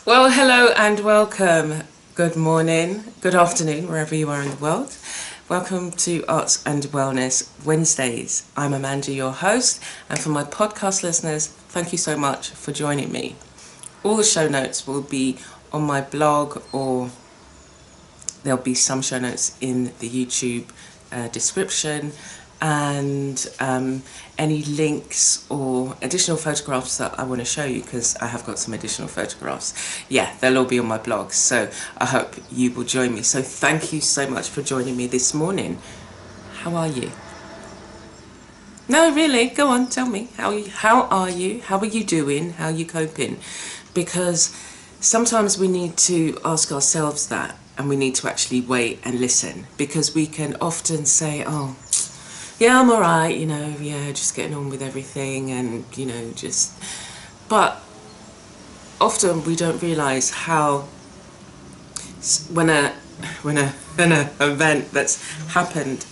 Well, hello and welcome. Good morning, good afternoon, wherever you are in the world. Welcome to Arts and Wellness Wednesdays. I'm Amanda, your host, and for my podcast listeners, thank you so much for joining me. All the show notes will be on my blog, or there'll be some show notes in the YouTube description, and any links or additional photographs that I want to show you, because I have got some additional photographs. Yeah, they'll all be on my blog, so I hope you will join me. So thank you so much for joining me this morning. How are you? No, really, go on, tell me. How are you? How are you doing? How are you coping? Because sometimes we need to ask ourselves that, and we need to actually wait and listen, because we can often say, oh, yeah, I'm all right, just getting on with everything, and, but often we don't realise how, when an event that's happened,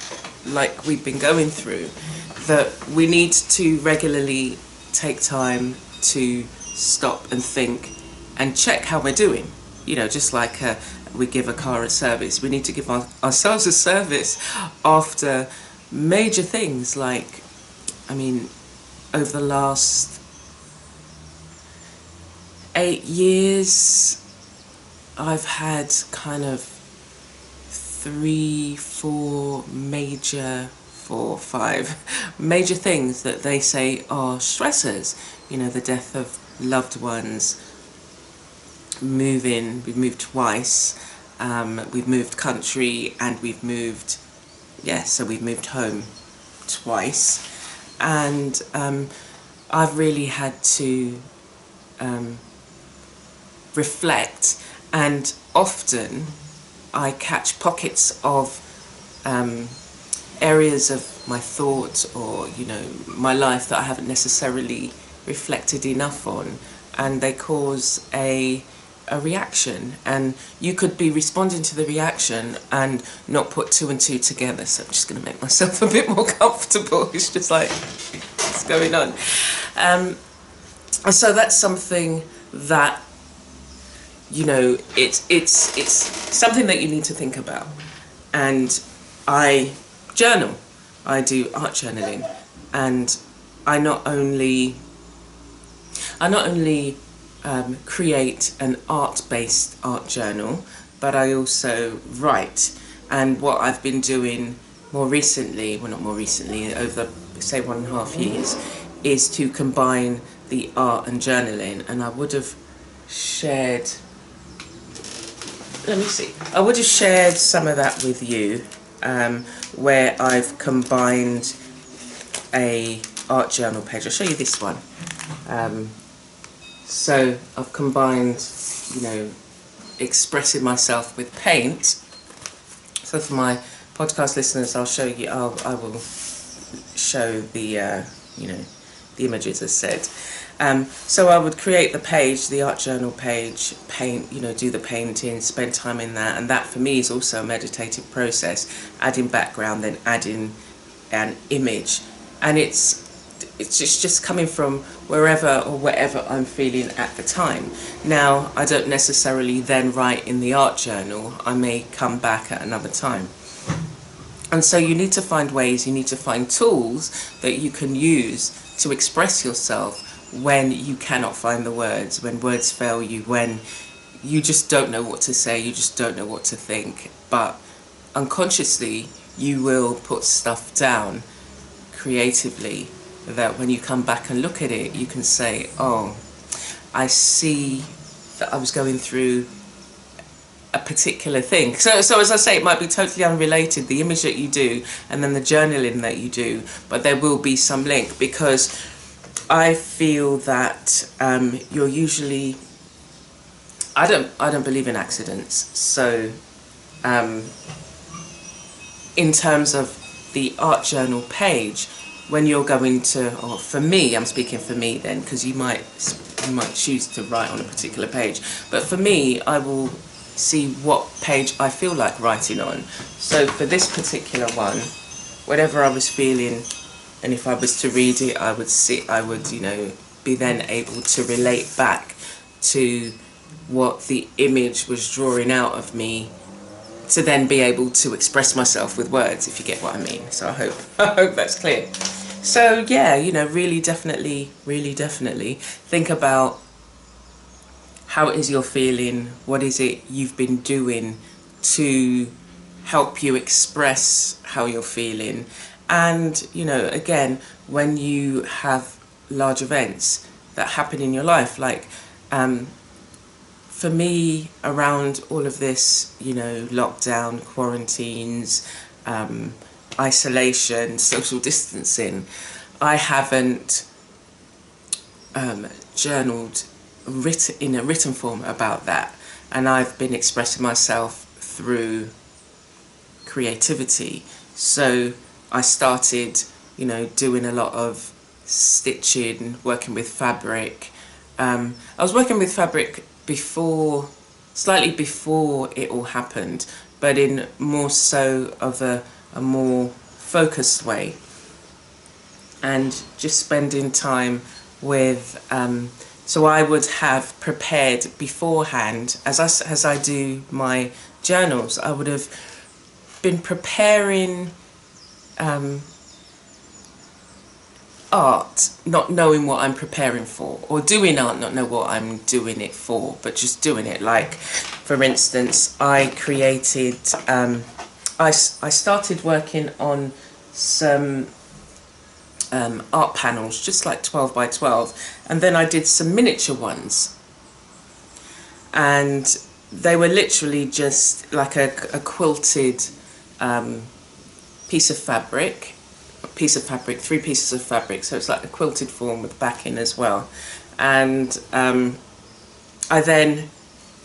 like we've been going through, that we need to regularly take time to stop and think and check how we're doing. Just like we give a car a service, we need to give ourselves a service after major things. Like, over the last 8 years, I've had kind of 5 major things that they say are stressors. The death of loved ones, we've moved twice, we've moved country, and we've moved home twice, and I've really had to reflect, and often I catch pockets of areas of my thoughts, or my life, that I haven't necessarily reflected enough on, and they cause a reaction, and you could be responding to the reaction and not put 2 and 2 together. So I'm just going to make myself a bit more comfortable. It's just like, what's going on? So that's something that, it's something that you need to think about. And I journal. I do art journaling, and I not only create an art-based art journal, but I also write. And what I've been doing over say 1.5 years, is to combine the art and journaling. And I would have shared some of that with you, where I've combined a art journal page. I'll show you this one. So I've combined, expressing myself with paint. So for my podcast listeners, I will show the images as said. So I would create the page, the art journal page, paint, do the painting, spend time in that. And that for me is also a meditative process, adding background, then adding an image. And it's just coming from wherever or whatever I'm feeling at the time. Now, I don't necessarily then write in the art journal. I may come back at another time. And so you need to find ways, you need to find tools that you can use to express yourself when you cannot find the words, when words fail you, when you just don't know what to say, you just don't know what to think. But unconsciously, you will put stuff down creatively, that when you come back and look at it, you can say, oh, I see that I was going through a particular thing. So as I say, it might be totally unrelated, the image that you do and then the journaling that you do, but there will be some link, because I feel that you're usually, I don't believe in accidents. So in terms of the art journal page, when you're going to, or for me, I'm speaking for me then, because you might choose to write on a particular page, but for me, I will see what page I feel like writing on. So for this particular one, whatever I was feeling, and if I was to read it, I would be then able to relate back to what the image was drawing out of me to then be able to express myself with words, if you get what I mean. So I hope that's clear. So yeah, really definitely think about how it is you're feeling, what is it you've been doing to help you express how you're feeling. And, again, when you have large events that happen in your life, like for me, around all of this, lockdown, quarantines, isolation, social distancing, I haven't journaled in a written form about that, and I've been expressing myself through creativity. So I started, doing a lot of stitching, working with fabric. I was working with fabric slightly before it all happened, but in more so of a more focused way, and just spending time with so I would have prepared beforehand, as I do my journals, I would have been preparing art, not knowing what I'm preparing for, or doing art, not know what I'm doing it for, but just doing it. Like, for instance, I created, I started working on some art panels, just like 12 by 12, and then I did some miniature ones, and they were literally just like a quilted piece of fabric, 3 pieces of fabric, so it's like a quilted form with backing as well. And I then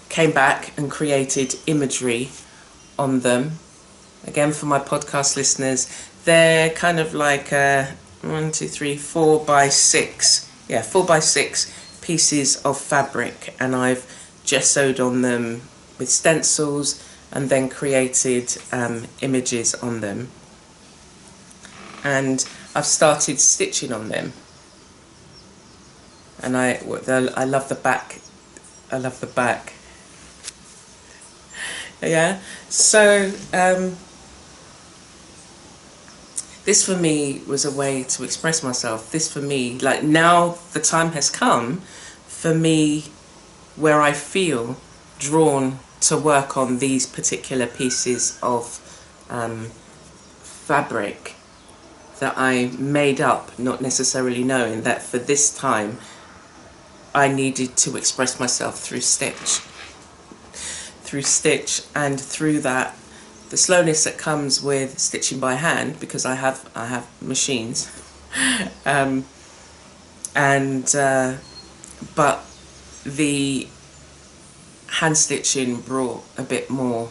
came back and created imagery on them. Again, for my podcast listeners, they're kind of like 4 by 6, 4 by 6 pieces of fabric, and I've gessoed on them with stencils and then created images on them, and I've started stitching on them, and I love the back. Yeah, so this for me was a way to express myself. This for me, like, now the time has come for me where I feel drawn to work on these particular pieces of fabric that I made up, not necessarily knowing that for this time I needed to express myself through stitch, and through that, the slowness that comes with stitching by hand, because I have machines, but the hand stitching brought a bit more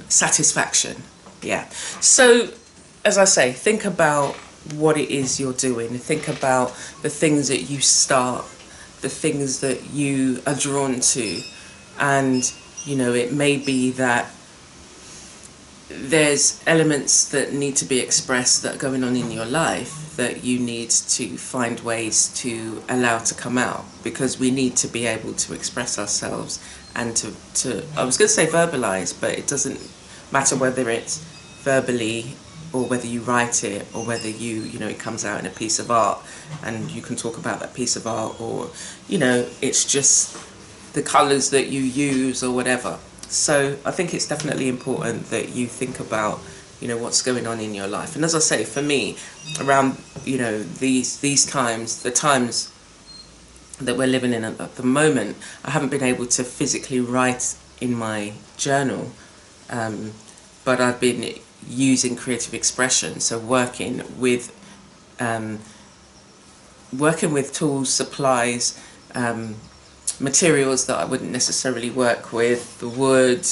satisfaction. Yeah. So, as I say, think about what it is you're doing. Think about the things that you start, the things that you are drawn to, and it may be that there's elements that need to be expressed that are going on in your life that you need to find ways to allow to come out, because we need to be able to express ourselves and to I was going to say verbalize, but it doesn't matter whether it's verbally or whether you write it, or whether it comes out in a piece of art and you can talk about that piece of art, or it's just the colours that you use or whatever. So I think it's definitely important that you think about what's going on in your life. And as I say, for me, around these times, the times that we're living in at the moment, I haven't been able to physically write in my journal, but I've been using creative expression, so working with tools, supplies, materials that I wouldn't necessarily work with, the wood.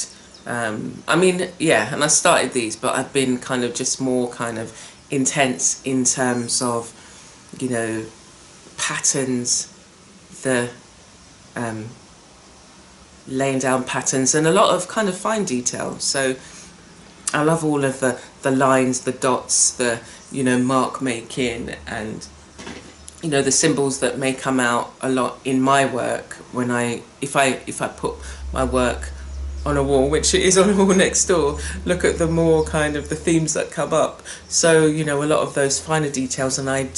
And I started these, but I've been kind of just more kind of intense in terms of, patterns, the laying down patterns, and a lot of kind of fine detail. So I love all of the lines, the dots, the mark making, and you know, the symbols that may come out a lot in my work when if I put my work on a wall, which it is on a wall next door, look at the more kind of the themes that come up. So, you know, a lot of those finer details, and I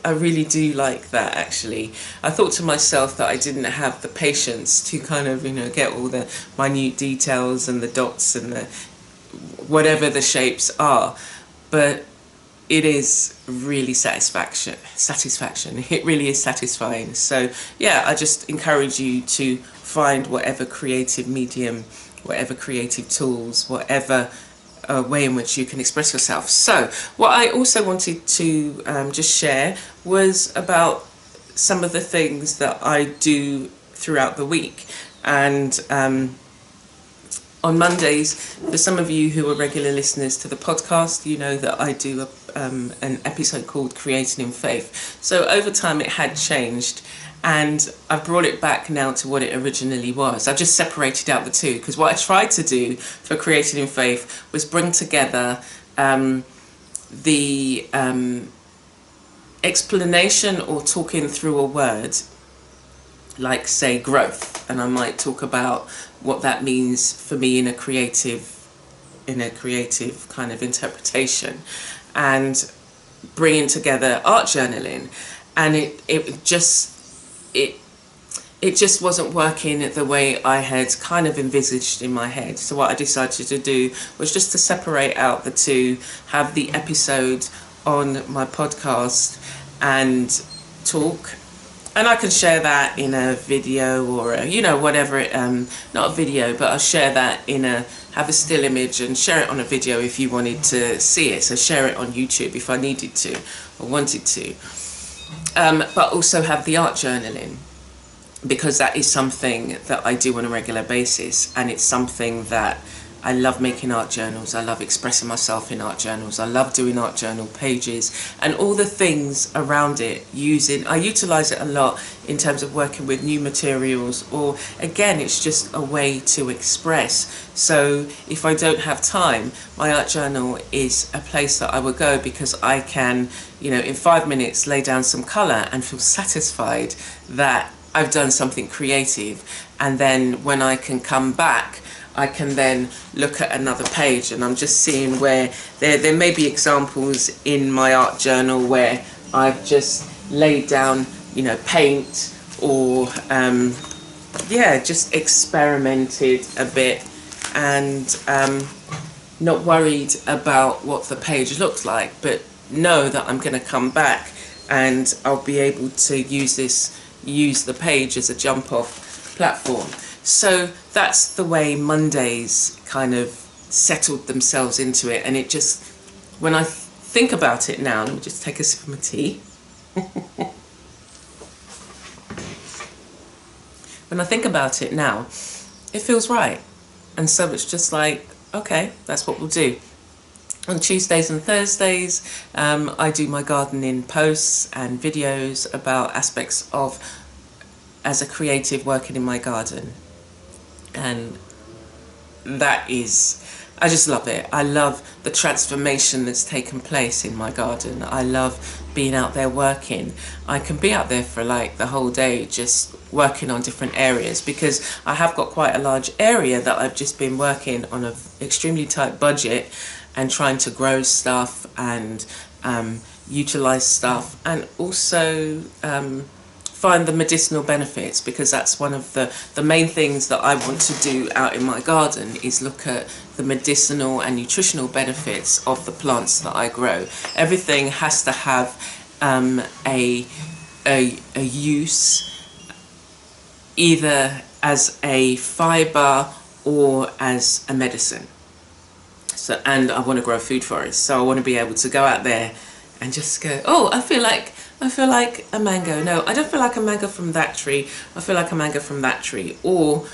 really do like that, actually. I thought to myself that I didn't have the patience to kind of, you know, get all the minute details and the dots and the whatever the shapes are, but it is really satisfaction. It really is satisfying. So yeah, I just encourage you to find whatever creative medium, whatever creative tools, whatever way in which you can express yourself. So what I also wanted to just share was about some of the things that I do throughout the week. And on Mondays, for some of you who are regular listeners to the podcast, you know that I do an episode called Creating in Faith. So over time it had changed, and I've brought it back now to what it originally was. I've just separated out the two, because what I tried to do for Creating in Faith was bring together the explanation or talking through a word, like say growth, and I might talk about what that means for me in a creative kind of interpretation, and bringing together art journaling, and it just wasn't working the way I had kind of envisaged in my head. So what I decided to do was just to separate out the two, have the episode on my podcast and talk. And I can share that in a video or whatever not a video, but I'll share that have a still image and share it on a video if you wanted to see it. So share it on YouTube if I needed to or wanted to. But also have the art journaling, because that is something that I do on a regular basis, and it's something that I love making art journals. I love expressing myself in art journals. I love doing art journal pages and all the things around it. I utilize it a lot in terms of working with new materials, or again, it's just a way to express. So if I don't have time, my art journal is a place that I would go, because I can, in 5 minutes lay down some color and feel satisfied that I've done something creative. And then when I can come back, I can then look at another page, and I'm just seeing where there may be examples in my art journal where I've just laid down, paint, or just experimented a bit, and not worried about what the page looks like, but know that I'm going to come back and I'll be able to use the page as a jump off platform. So that's the way Mondays kind of settled themselves into it. And it just, when I think about it now, let me just take a sip of my tea. When I think about it now, it feels right. And so it's just like, okay, that's what we'll do. On Tuesdays and Thursdays, I do my gardening posts and videos about aspects of, as a creative, working in my garden. And that is, I just love it. I love the transformation that's taken place in my garden. I love being out there working. I can be out there for like the whole day just working on different areas, because I have got quite a large area that I've just been working on an extremely tight budget and trying to grow stuff and utilize stuff, and also find the medicinal benefits, because that's one of the main things that I want to do out in my garden, is look at the medicinal and nutritional benefits of the plants that I grow. Everything has to have a use, either as a fibre or as a medicine. So, and I want to grow food forests, so I want to be able to go out there and just go, oh, I feel like a mango. No, I don't feel like a mango from that tree. I feel like a mango from that tree. Or,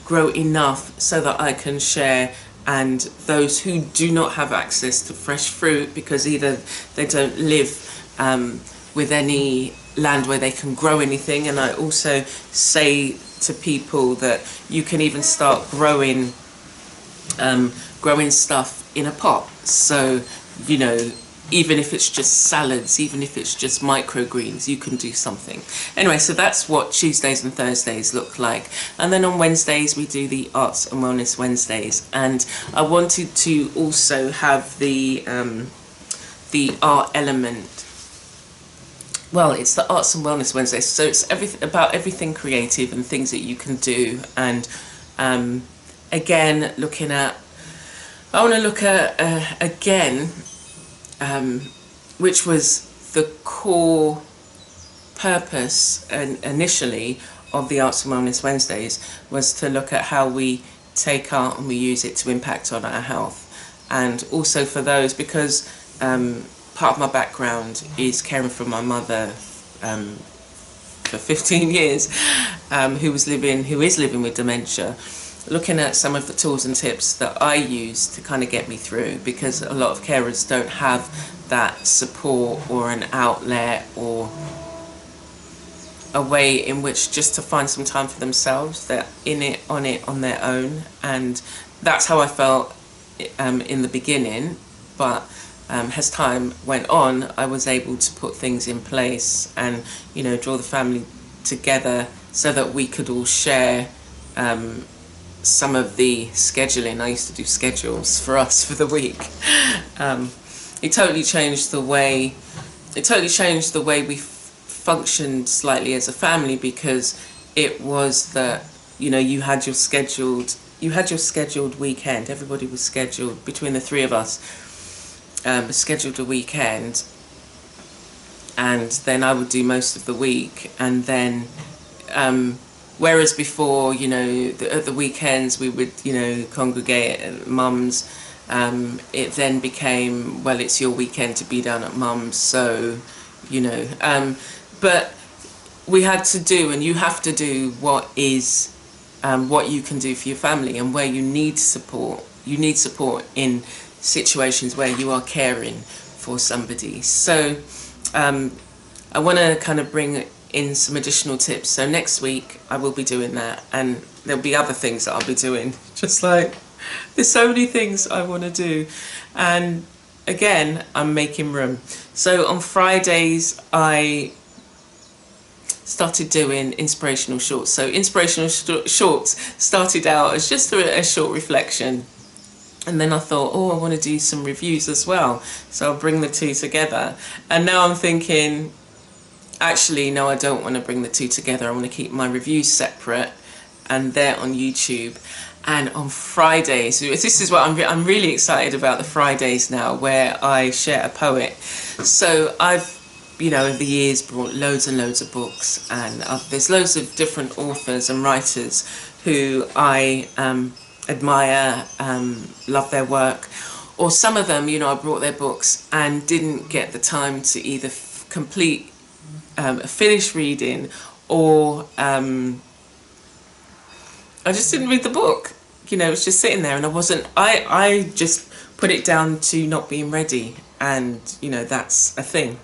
grow enough so that I can share, and those who do not have access to fresh fruit, because either they don't live with any land where they can grow anything. And I also say to people that you can even start growing stuff in a pot. So, even if it's just salads, even if it's just microgreens, you can do something. Anyway, so that's what Tuesdays and Thursdays look like. And then on Wednesdays, we do the Arts and Wellness Wednesdays. And I wanted to also have the art element. Well, it's the Arts and Wellness Wednesdays. So it's about everything creative and things that you can do. And again, I want to look at, again, which was the core purpose initially of the Arts and Wellness Wednesdays, was to look at how we take art and we use it to impact on our health. And also for those, because part of my background is caring for my mother for 15 years, who is living with dementia, looking at some of the tools and tips that I use to kind of get me through, because a lot of carers don't have that support or an outlet or a way in which just to find some time for themselves. They're on their own, and that's how I felt in the beginning. But as time went on, I was able to put things in place and, you know, draw the family together so that we could all share some of the scheduling. I used to do schedules for us for the week. It totally changed the way we functioned slightly as a family, because it was that, you know, you had your scheduled weekend. Everybody was scheduled, between the three of us, scheduled a weekend, and then I would do most of the week. And then whereas before, you know, at the weekends we would, you know, congregate at mum's, it then became, well, it's your weekend to be down at mum's, so, you know, but we had to do, and you have to do what you can do for your family, and where you need support. You need support in situations where you are caring for somebody. So I want to kind of bring in some additional tips. So next week I will be doing that, and there'll be other things that I'll be doing, just like there's so many things I want to do. And again, I'm making room. So on Fridays I started doing inspirational shorts. So inspirational shorts started out as just a short reflection, and then I thought, oh, I want to do some reviews as well, so I'll bring the two together. And now I'm thinking, actually, no, I don't want to bring the two together. I want to keep my reviews separate, and they're on YouTube. And on Fridays, this is what I'm really excited about, the Fridays now, where I share a poet. So I've, you know, over the years brought loads and loads of books, and there's loads of different authors and writers who I admire, love their work. Or some of them, you know, I brought their books and didn't get the time to either complete finish reading, or I just didn't read the book. You know, it was just sitting there, and I just put it down to not being ready. And, you know, that's a thing.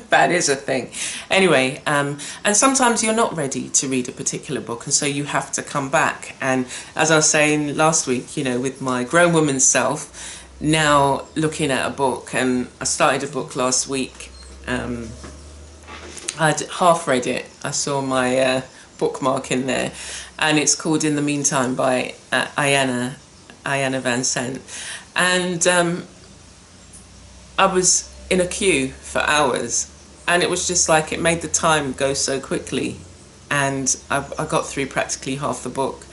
That is a thing. Anyway, and sometimes you're not ready to read a particular book, and so you have to come back. And as I was saying last week, you know, with my grown woman self, now looking at a book, and I started a book last week. I'd half read it. I saw my bookmark in there, and it's called In the Meantime by Ayanna Van Sant. And I was in a queue for hours, and it was just like, it made the time go so quickly, and I got through practically half the book.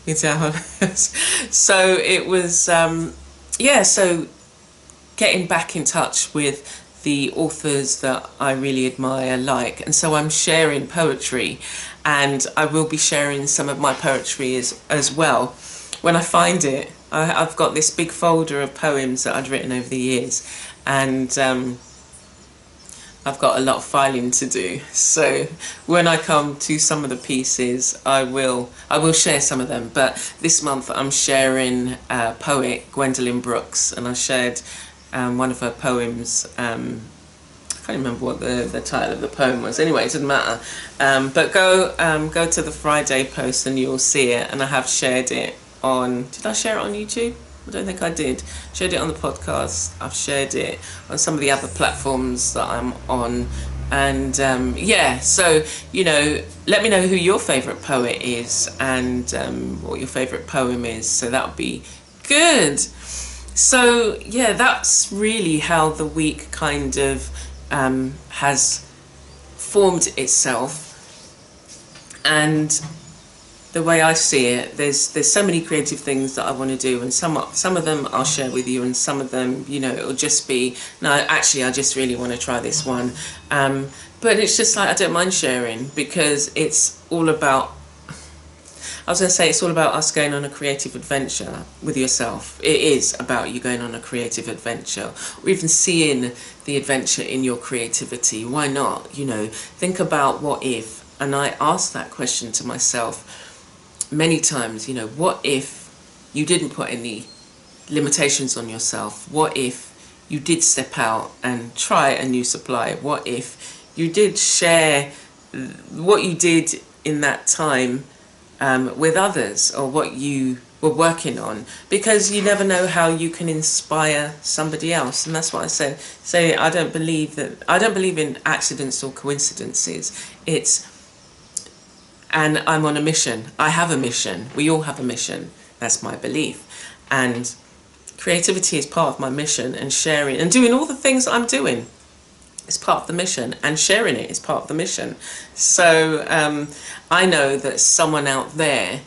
You know? So it was, so getting back in touch with the authors that I really admire, and so I'm sharing poetry, and I will be sharing some of my poetry as well when I find it. I've got this big folder of poems that I'd written over the years, and I've got a lot of filing to do. So when I come to some of the pieces, I will share some of them. But this month I'm sharing poet Gwendolyn Brooks, and I shared one of her poems. I can't remember what the title of the poem was. Anyway, it doesn't matter. But go to the Friday post and you'll see it. And I have shared it on. Did I share it on YouTube? I don't think I did. Shared it on the podcast. I've shared it on some of the other platforms that I'm on. And yeah, so, you know, let me know who your favourite poet is and what your favourite poem is. So that would be good. So yeah, that's really how the week kind of has formed itself. And the way I see it, there's so many creative things that I want to do, and some of them I'll share with you, and some of them, you know, it'll just be, no, actually I just really want to try this one. But it's just like, I don't mind sharing, because it's all about, I was going to say, it's all about us going on a creative adventure with yourself. It is about you going on a creative adventure, or even seeing the adventure in your creativity. Why not? You know, think about what if. And I asked that question to myself many times, you know, what if you didn't put any limitations on yourself? What if you did step out and try a new supply? What if you did share what you did in that time with others, or what you were working on? Because you never know how you can inspire somebody else. And that's what I said. So I don't believe in accidents or coincidences. And I'm on a mission. I have a mission. We all have a mission. That's my belief. And creativity is part of my mission, and sharing and doing all the things that I'm doing is part of the mission, and sharing it is part of the mission. So I know that someone out there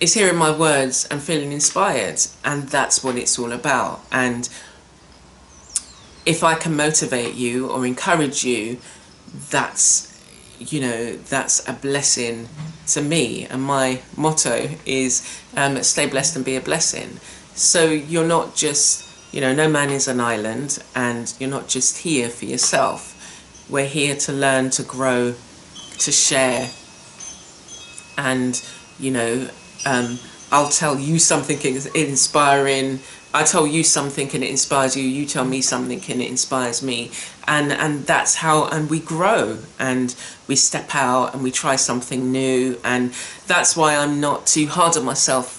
is hearing my words and feeling inspired, and that's what it's all about. And if I can motivate you or encourage you, that's, you know, that's a blessing to me. And my motto is stay blessed and be a blessing. So you're not just, you know, no man is an island, and you're not just here for yourself. We're here to learn, to grow, to share. And, you know, I'll tell you something inspiring. I tell you something and it inspires you. You tell me something and it inspires me. And that's how, and we grow, and we step out and we try something new. And that's why I'm not too hard on myself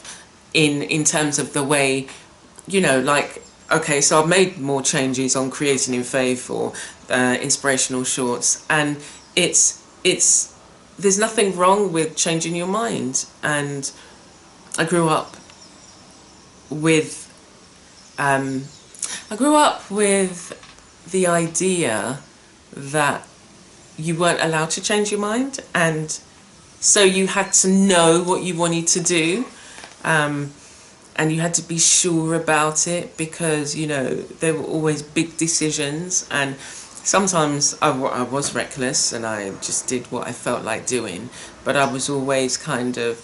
in terms of the way, you know, like, okay, so I've made more changes on Creating in Faith or inspirational shorts, and it's there's nothing wrong with changing your mind. And I grew up with the idea that you weren't allowed to change your mind, and so you had to know what you wanted to do, and you had to be sure about it, because, you know, there were always big decisions, and sometimes I was reckless and I just did what I felt like doing, but I was always kind of,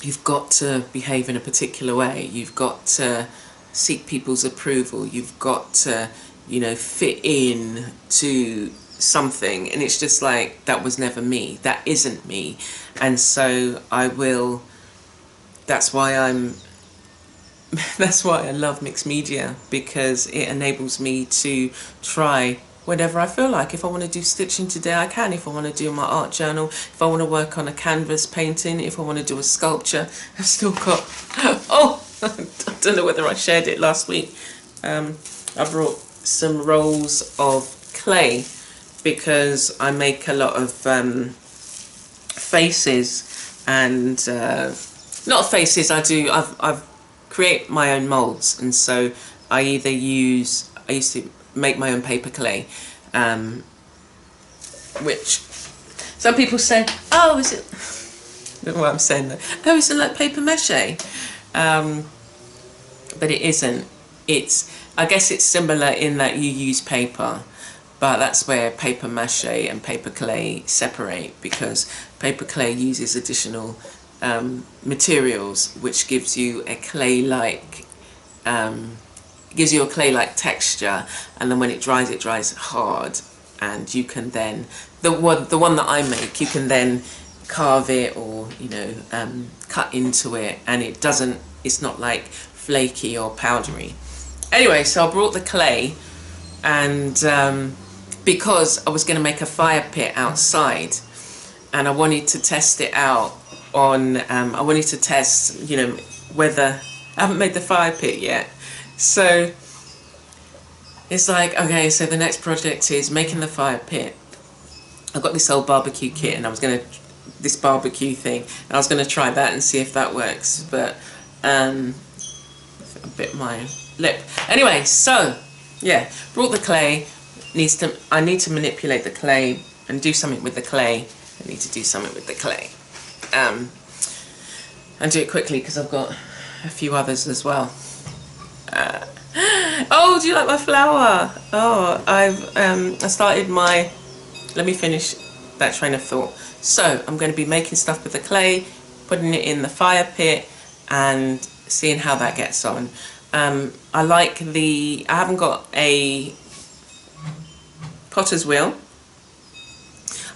you've got to behave in a particular way, you've got to seek people's approval, you've got to, you know, fit in to something. And it's just like, that was never me, that isn't me. And so that's why I love mixed media, because it enables me to try whatever I feel like. If I want to do stitching today, I can. If I want to do my art journal, if I want to work on a canvas painting, if I want to do a sculpture, I've still got, oh, I don't know whether I shared it last week. I brought some rolls of clay, because I make a lot of faces, and not faces, I've create my own molds. And so I used to make my own paper clay, which some people say, oh, is it, I don't know what I'm saying though, oh, is it like paper mache? But it isn't. I guess it's similar in that you use paper, but that's where paper mache and paper clay separate, because paper clay uses additional materials, which gives you a clay-like texture, and then when it dries hard, and you can then, the one that I make, you can then carve it, or, you know, cut into it, and it's not like flaky or powdery. Anyway, so I brought the clay, and because I was going to make a fire pit outside, and I wanted to test it out on, I wanted to test, you know, whether, I haven't made the fire pit yet. So it's like, okay, so the next project is making the fire pit. I've got this old barbecue kit, and this barbecue thing, and I was going to try that and see if that works, but I bit my lip. Anyway, so yeah, brought the clay. I need to manipulate the clay and do something with the clay. I need to do something with the clay, and do it quickly because I've got a few others as well. Oh, do you like my flower? Oh, I started my. Let me finish that train of thought. So I'm going to be making stuff with the clay, putting it in the fire pit, and seeing how that gets on. I haven't got a potter's wheel.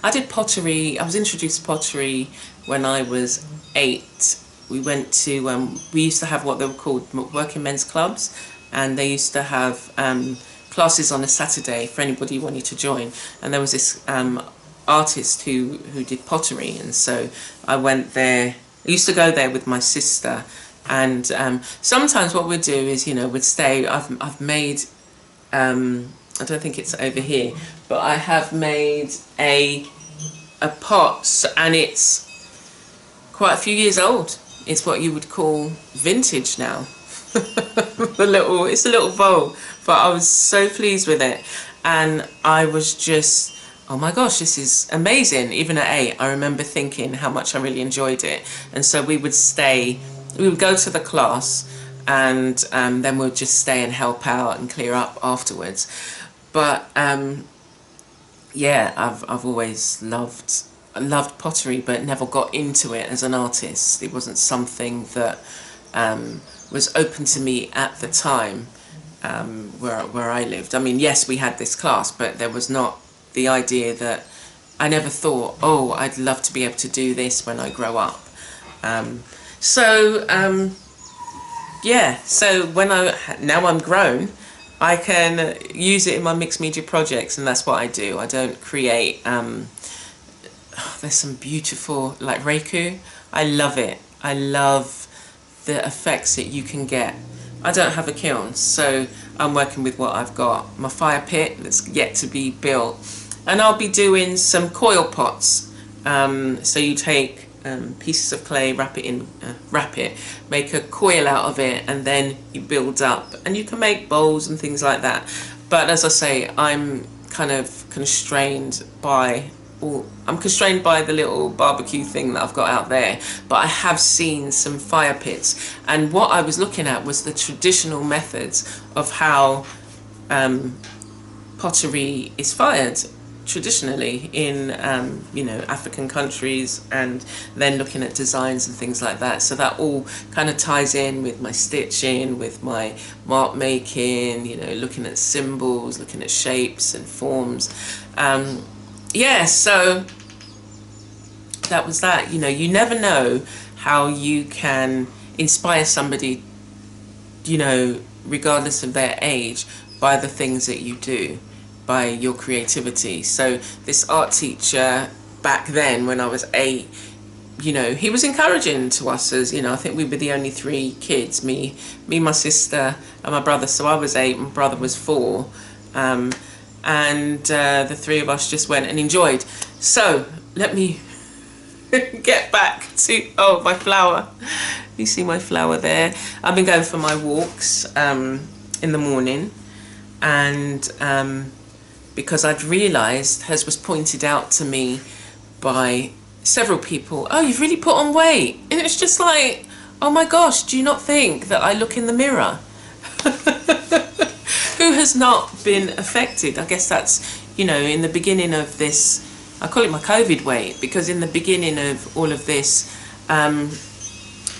I did pottery. I was introduced to pottery when I was 8. We went to, we used to have what they were called working men's clubs, and they used to have classes on a Saturday for anybody who wanted to join. And there was this artist who did pottery, and so I went there. I used to go there with my sister, and sometimes what we'd do is, we'd stay. I've made, I don't think it's over here, but I have made a pot, and it's quite a few years old. It's what you would call vintage now. It's a little bowl, but I was so pleased with it, and I was just, oh my gosh, this is amazing. Even at 8, I remember thinking how much I really enjoyed it. And so we would go to the class, and then we'd just stay and help out and clear up afterwards. But yeah, I've always loved pottery, but never got into it as an artist. It wasn't something that was open to me at the time where I lived. I mean, yes, we had this class, but there was not the idea that I never thought, oh, I'd love to be able to do this when I grow up. Yeah, so now I'm grown, I can use it in my mixed media projects, and that's what I do. I don't create, there's some beautiful, like Reiku, I love it. I love the effects that you can get. I don't have a kiln, so I'm working with what I've got. My fire pit that's yet to be built, and I'll be doing some coil pots. So you take pieces of clay, wrap it, make a coil out of it, and then you build up, and you can make bowls and things like that. But as I say, I'm kind of constrained by the little barbecue thing that I've got out there, but I have seen some fire pits, and what I was looking at was the traditional methods of how pottery is fired traditionally in African countries, and then looking at designs and things like that. So that all kind of ties in with my stitching, with my mark making, looking at symbols, looking at shapes and forms. Yeah, so that was that. You never know how you can inspire somebody, regardless of their age, by the things that you do, by your creativity. So this art teacher back then, when I was 8, he was encouraging to us as, I think we were the only 3 kids, me, my sister and my brother. So I was 8, my brother was 4. And the 3 of us just went and enjoyed. So let me get back to, my flower. You see my flower there. I've been going for my walks in the morning, and because I'd realised, as was pointed out to me by several people, oh, you've really put on weight. And it's just like, oh my gosh, do you not think that I look in the mirror? Who has not been affected? I guess that's, in the beginning of this, I call it my COVID weight, because in the beginning of all of this, I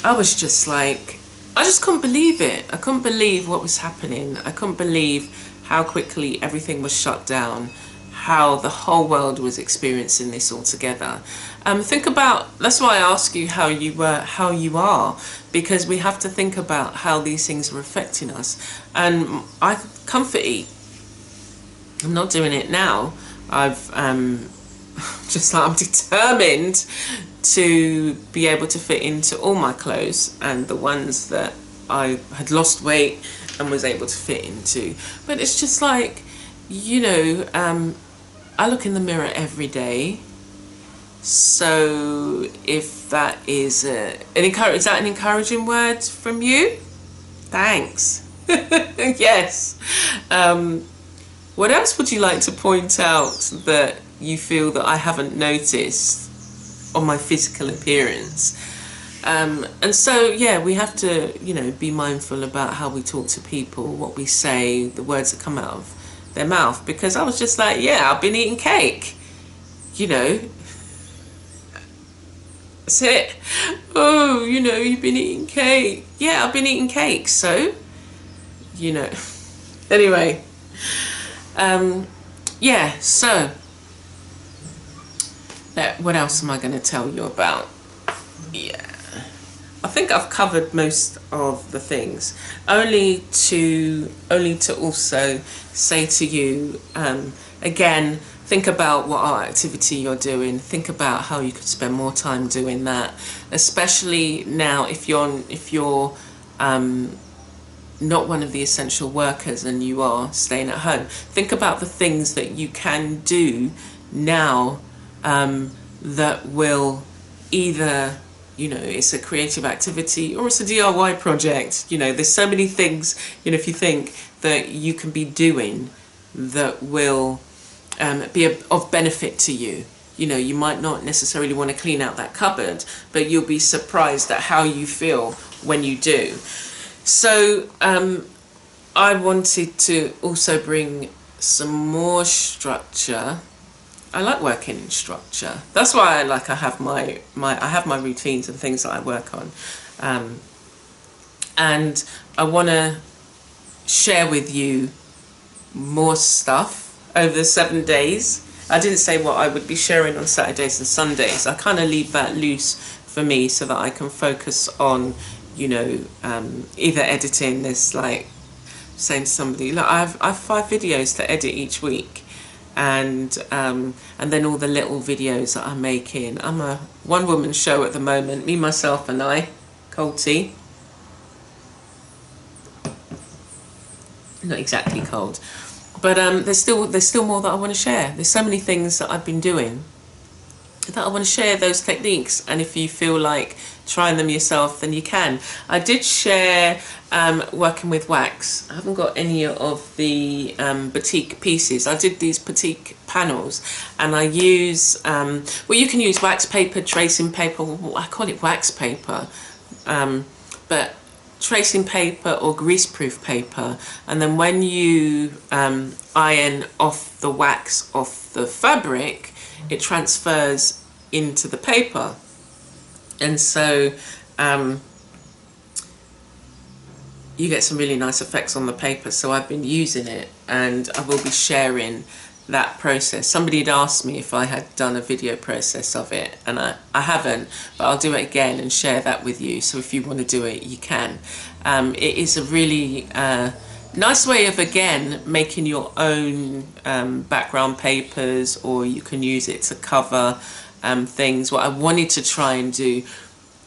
was just like, I just couldn't believe it. I couldn't believe what was happening. I couldn't believe how quickly everything was shut down, how the whole world was experiencing this all together. Think about, that's why I ask you how you are, because we have to think about how these things are affecting us. And I comfort eat. I'm not doing it now. I've I'm determined to be able to fit into all my clothes, and the ones that I had lost weight and was able to fit into. But it's just like, you know, I look in the mirror every day. So if that is is that an encouraging word from you? Thanks. Yes. What else would you like to point out that you feel that I haven't noticed on my physical appearance? And so, yeah, we have to, you know, be mindful about how we talk to people, what we say, the words that come out of their mouth. Because I was just like, yeah, I've been eating cake, you know. That's it. Oh, you know, you've been eating cake. Yeah, I've been eating cake, so, you know. Anyway, yeah, so, what else am I going to tell you about? Yeah, I think I've covered most of the things. Only to also say to you, again, think about what art activity you're doing. Think about how you could spend more time doing that, especially now if you're not one of the essential workers and you are staying at home. Think about the things that you can do now that will either, you know, it's a creative activity or it's a DIY project. You know, there's so many things, you know, if you think that you can be doing that will be of benefit to you. You know, you might not necessarily want to clean out that cupboard, but you'll be surprised at how you feel when you do. So I wanted to also bring some more structure. I like working in structure. That's why I have my routines and things that I work on, and I want to share with you more stuff over the 7 days. I didn't say what I would be sharing on Saturdays and Sundays. I kind of leave that loose for me so that I can focus on, you know, either editing. There's like saying to somebody, look, I have 5 videos to edit each week, and then all the little videos that I'm making. I'm a one-woman show at the moment, me, myself and I. Cold tea. Not exactly cold. But there's still more that I want to share. There's so many things that I've been doing that I want to share those techniques, and if you feel like trying them yourself, then you can. I did share working with wax. I haven't got any of the batik pieces. I did these batik panels, and I use well, you can use wax paper, tracing paper. I call it wax paper, but tracing paper or greaseproof paper, and then when you iron off the wax off the fabric, it transfers into the paper, and so you get some really nice effects on the paper. So I've been using it, and I will be sharing that process. Somebody had asked me if I had done a video process of it, and I haven't, but I'll do it again and share that with you. So if you want to do it, you can. It is a really nice way of, again, making your own background papers, or you can use it to cover things. What I wanted to try and do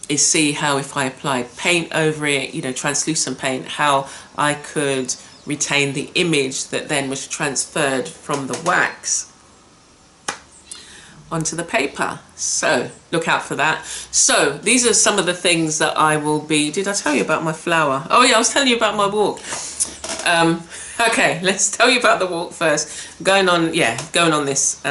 is see how, if I applied paint over it, you know, translucent paint, how I could retain the image that then was transferred from the wax onto the paper. So look out for that. So these are some of the things that I will be. Did I tell you about my flower? Oh yeah, I was telling you about my walk. Okay, let's tell you about the walk first. Going on this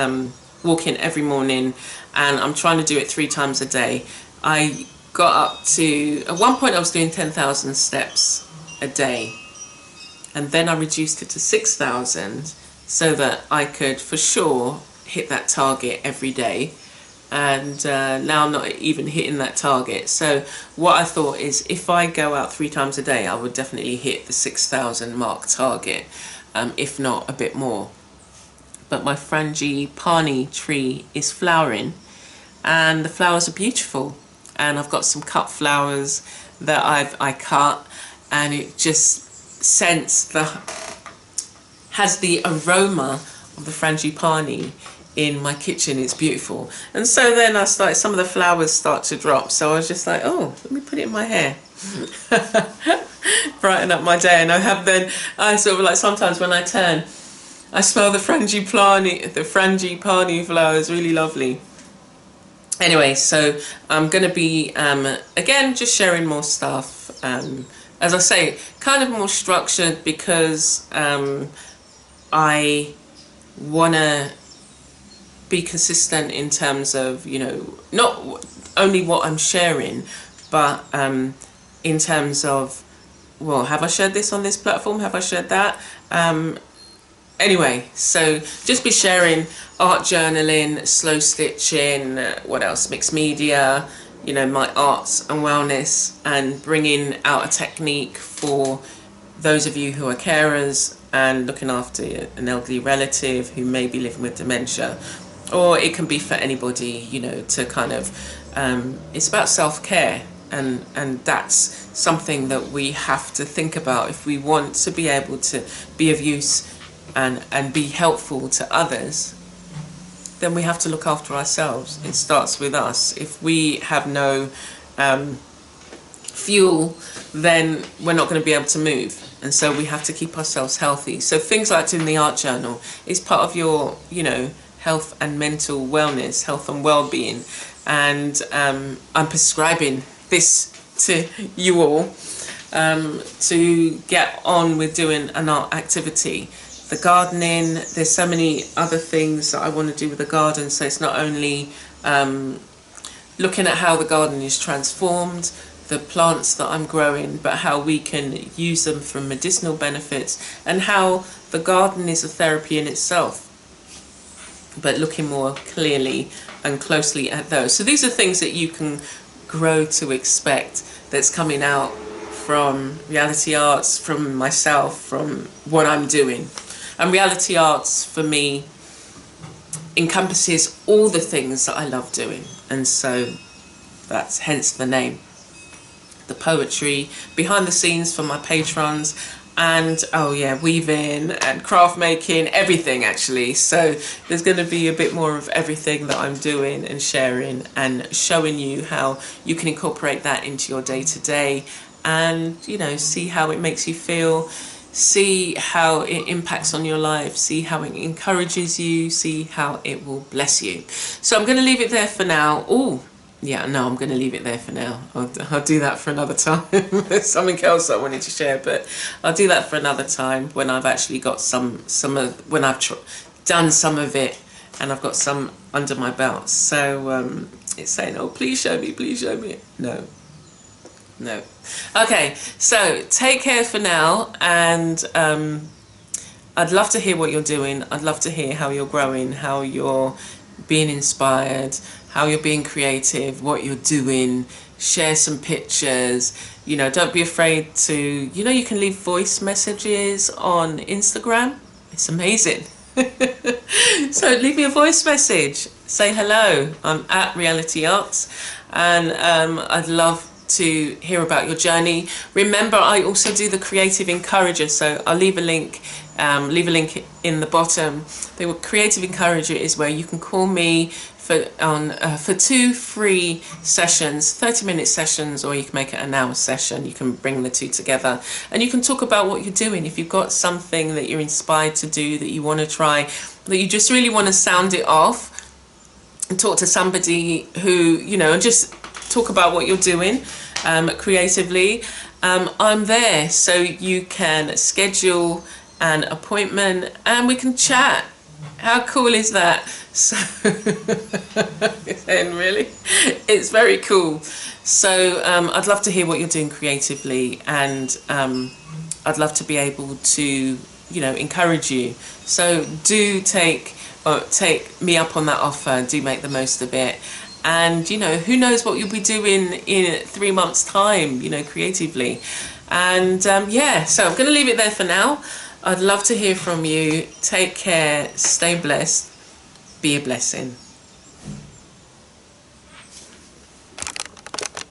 walking every morning, and I'm trying to do it 3 times a day. I got up to, at one point I was doing 10,000 steps a day, and then I reduced it to 6,000 so that I could for sure hit that target every day. And now I'm not even hitting that target. So what I thought is, if I go out 3 times a day, I would definitely hit the 6,000 mark target, if not a bit more. But my frangipani tree is flowering, and the flowers are beautiful. And I've got some cut flowers that I cut, and it just has the aroma of the frangipani in my kitchen. It's beautiful. And so then some of the flowers start to drop. So I was just like, oh, let me put it in my hair. Brighten up my day. And I sort of like, sometimes when I turn, I smell the frangipani flowers, really lovely. Anyway, so I'm going to be, again, just sharing more stuff. As I say, kind of more structured, because I want to be consistent in terms of, not only what I'm sharing, but in terms of, well, have I shared this on this platform? Have I shared that? Anyway, so just be sharing art journaling, slow stitching, what else? Mixed media, my arts and wellness, and bringing out a technique for those of you who are carers and looking after an elderly relative who may be living with dementia. Or it can be for anybody, to kind of, it's about self-care. And that's something that we have to think about if we want to be able to be of use and be helpful to others. Then we have to look after ourselves. It starts with us. If we have no fuel, then we're not going to be able to move. And so we have to keep ourselves healthy. So things like doing the art journal is part of your, health and mental wellness, health and well-being. And I'm prescribing this to you all to get on with doing an art activity. The gardening, there's so many other things that I want to do with the garden. So it's not only looking at how the garden is transformed, the plants that I'm growing, but how we can use them for medicinal benefits, and how the garden is a therapy in itself, but looking more clearly and closely at those. So these are things that you can grow to expect that's coming out from Realityarts, from myself, from what I'm doing. And Realityarts for me encompasses all the things that I love doing, and so that's hence the name. The poetry, behind the scenes for my patrons, and weaving and craft making, everything actually. So there's going to be a bit more of everything that I'm doing and sharing and showing you how you can incorporate that into your day-to-day, and see how it makes you feel, see how it impacts on your life, see how it encourages you, see how it will bless you. So I'm going to leave it there for now. I'm going to leave it there for now. I'll do that for another time. There's something else I wanted to share, but I'll do that for another time when I've actually got when I've done some of it and I've got some under my belt. So it's saying, oh, please show me, please show me. No. Okay, so take care for now, and I'd love to hear what you're doing. I'd love to hear how you're growing, how you're being inspired, how you're being creative, what you're doing. Share some pictures. Don't be afraid to, you can leave voice messages on Instagram. It's amazing. So leave me a voice message. Say hello. I'm at Realityarts, and I'd love to hear about your journey. Remember, I also do the Creative Encourager, so I'll leave a link in the bottom. The Creative Encourager is where you can call me for 2 free sessions, 30-minute sessions, or you can make it an hour session. You can bring the two together and you can talk about what you're doing. If you've got something that you're inspired to do, that you want to try, that you just really want to sound it off and talk to somebody who, and just talk about what you're doing creatively, I'm there. So you can schedule an appointment and we can chat. How cool is that? So and really, it's very cool. So I'd love to hear what you're doing creatively, and I'd love to be able to encourage you. So do take me up on that offer. Do make the most of it. And who knows what you'll be doing in 3 months' time, creatively. And so I'm going to leave it there for now. I'd love to hear from you. Take care, stay blessed, be a blessing.